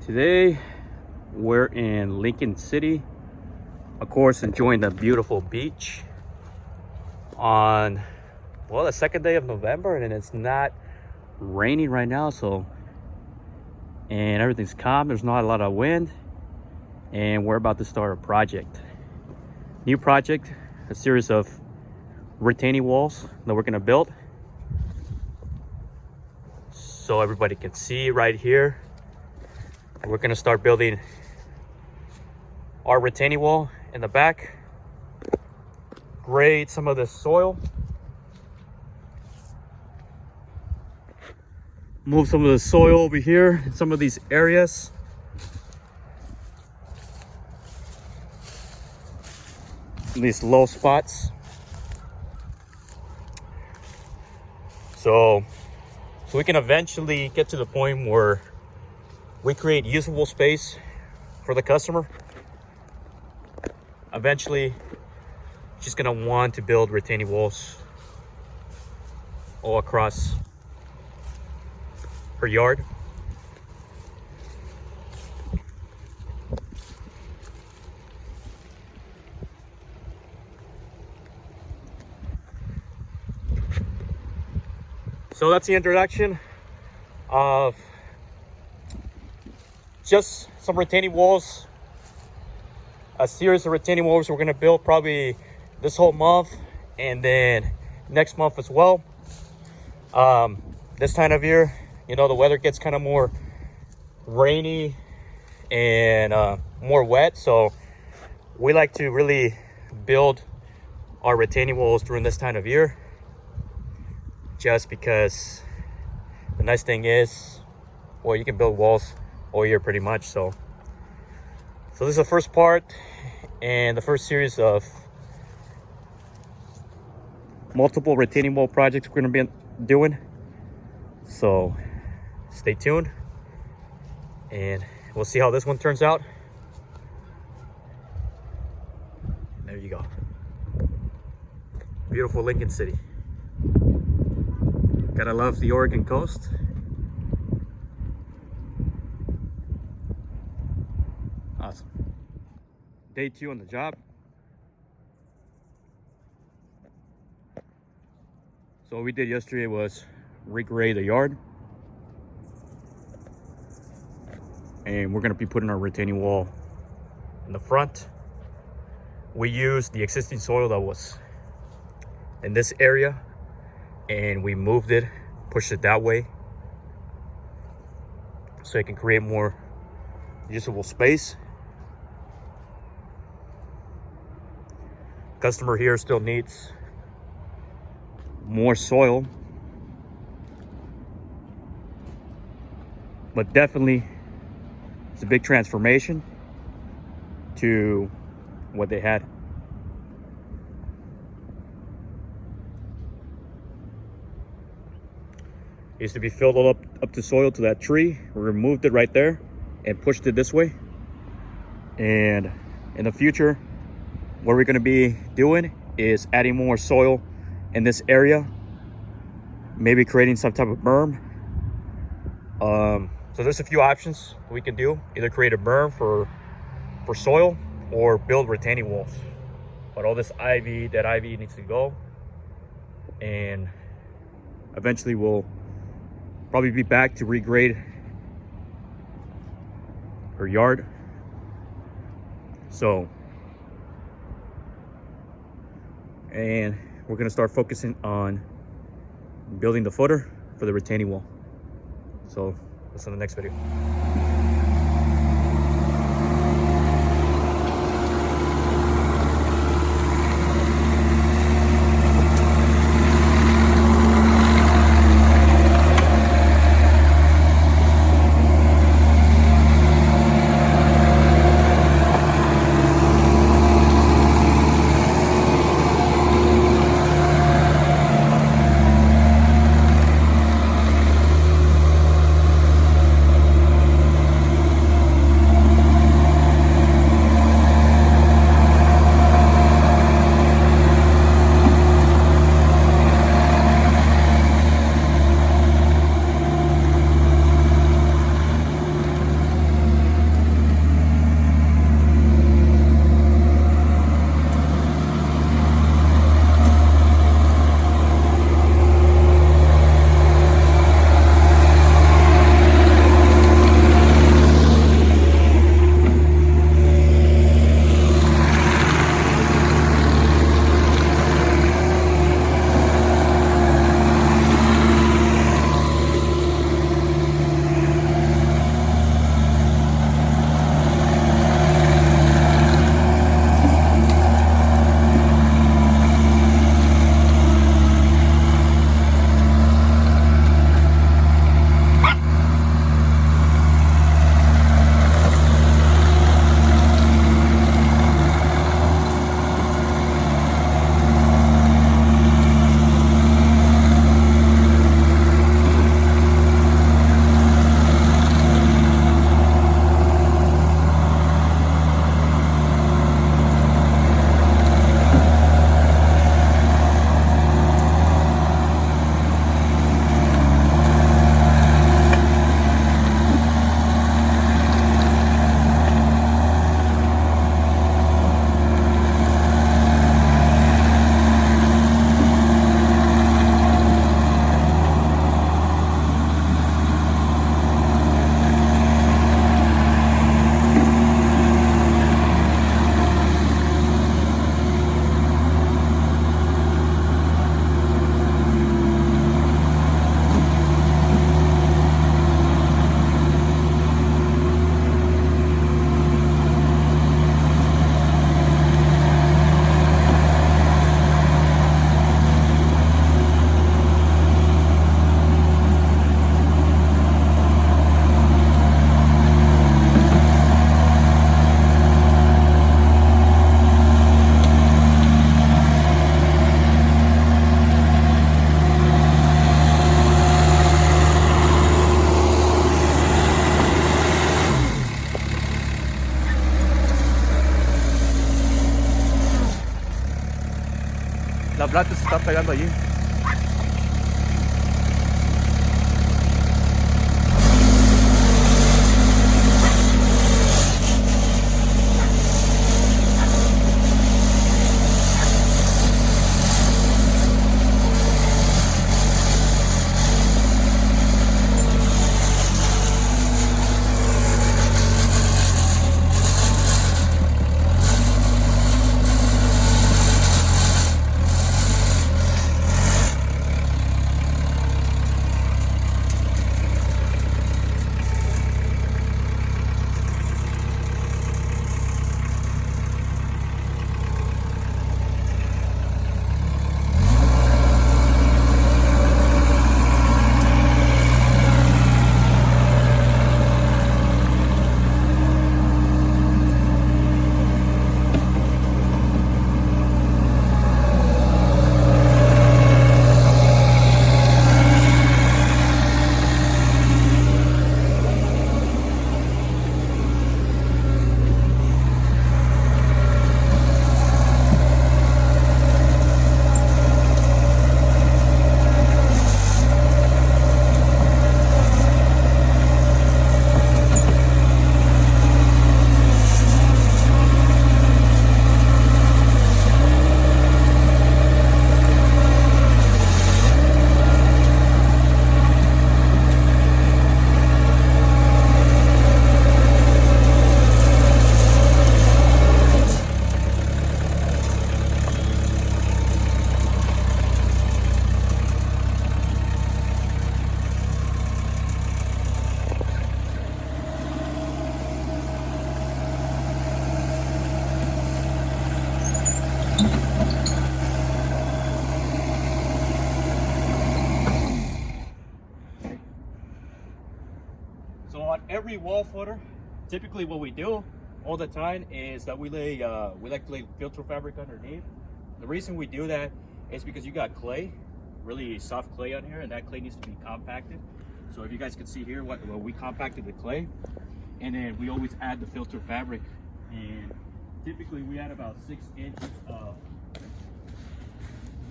Today we're in Lincoln City, of course, enjoying the beautiful beach on, well, the second day of November, and it's not raining right now, and everything's calm. There's not a lot of wind, and we're about to start a project. New project, a series of retaining walls that we're gonna build. So everybody can see right here, we're gonna start building our retaining wall in the back. Grade some of the soil. Move some of the soil over here in some of these areas. These low spots. So we can eventually get to the point where we create usable space for the customer. Eventually, she's gonna want to build retaining walls all across her yard. So that's the introduction of just some retaining walls, a series of retaining walls we're gonna build probably this whole month and then next month as well. This time of year, you know, the weather gets kind of more rainy and more wet, so we like to really build our retaining walls during this time of year, just because the nice thing is, well, you can build walls all year pretty much. So this is the first part and the first series of multiple retaining wall projects we're going to be doing. So stay tuned and we'll see how this one turns out. There you go. Beautiful Lincoln City. Gotta love the Oregon coast. Awesome. Day 2 on the job. So what we did yesterday was regrade the yard. And we're gonna be putting our retaining wall in the front. We used the existing soil that was in this area and we moved it, pushed it that way so it can create more usable space. Customer here still needs more soil, but definitely it's a big transformation to what they had. It used to be filled all up to soil to that tree. We removed it right there and pushed it this way. And in the future, what we're gonna be doing is adding more soil in this area, maybe creating some type of berm. So there's a few options we can do. Either create a berm for soil or build retaining walls. But all this ivy, that ivy needs to go. And eventually we'll probably be back to regrade her yard. So, and we're gonna start focusing on building the footer for the retaining wall. So that's in the next video. plato se está pegando allí. So on every wall footer, typically what we do all the time is that we like to lay filter fabric underneath. The reason we do that is because you got clay, really soft clay on here, and that clay needs to be compacted. So if you guys can see here, what we compacted the clay, and then we always add the filter fabric, and typically we add about 6 inches of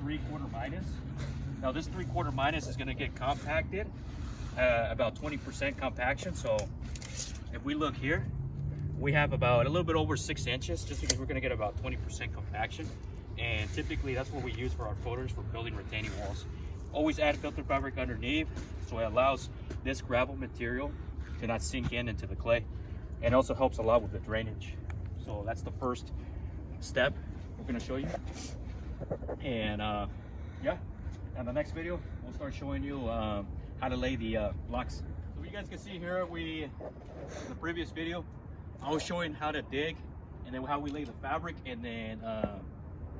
3/4 minus. Now this 3/4 minus is going to get compacted about 20% compaction. So if we look here, we have about a little bit over 6 inches, just because we're going to get about 20% compaction. And typically that's what we use for our footers for building retaining walls. Always add filter fabric underneath, so it allows this gravel material to not sink into the clay, and also helps a lot with the drainage. So that's the first step we're going to show you. And yeah, in the next video we'll start showing you how to lay the blocks. So you guys can see here, in the previous video I was showing how to dig, and then how we lay the fabric, and then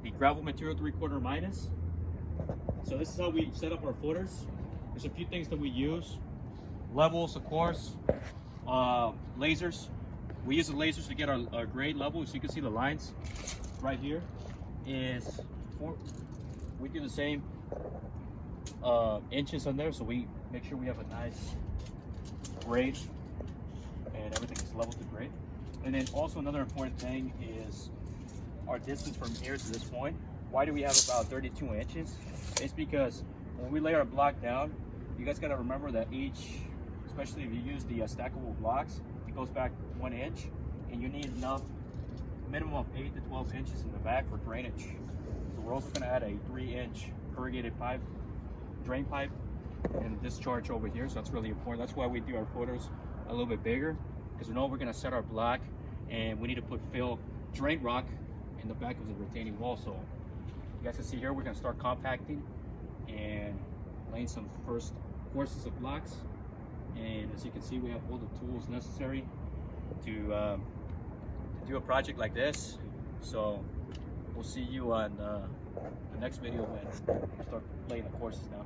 the gravel material 3/4 minus. So this is how we set up our footers. There's a few things that we use. Levels, of course. Lasers. We use the lasers to get our grade level. So you can see the lines right here is we do the same inches on there, so we make sure we have a nice grade and everything is level to grade. And then also another important thing is our distance from here to this point. Why do we have about 32 inches? It's because when we lay our block down, you guys got to remember that each, especially if you use the stackable blocks, it goes back 1 inch, and you need enough, minimum of 8 to 12 inches in the back for drainage. So we're also going to add a 3-inch corrugated pipe, drain pipe, and discharge over here. So that's really important. That's why we do our footers a little bit bigger, because we know we're going to set our block and we need to put fill drain rock in the back of the retaining wall. So you guys can see here, we're going to start compacting and laying some first courses of blocks. And as you can see, we have all the tools necessary to do a project like this. So we'll see you on the next video when we start laying the courses now.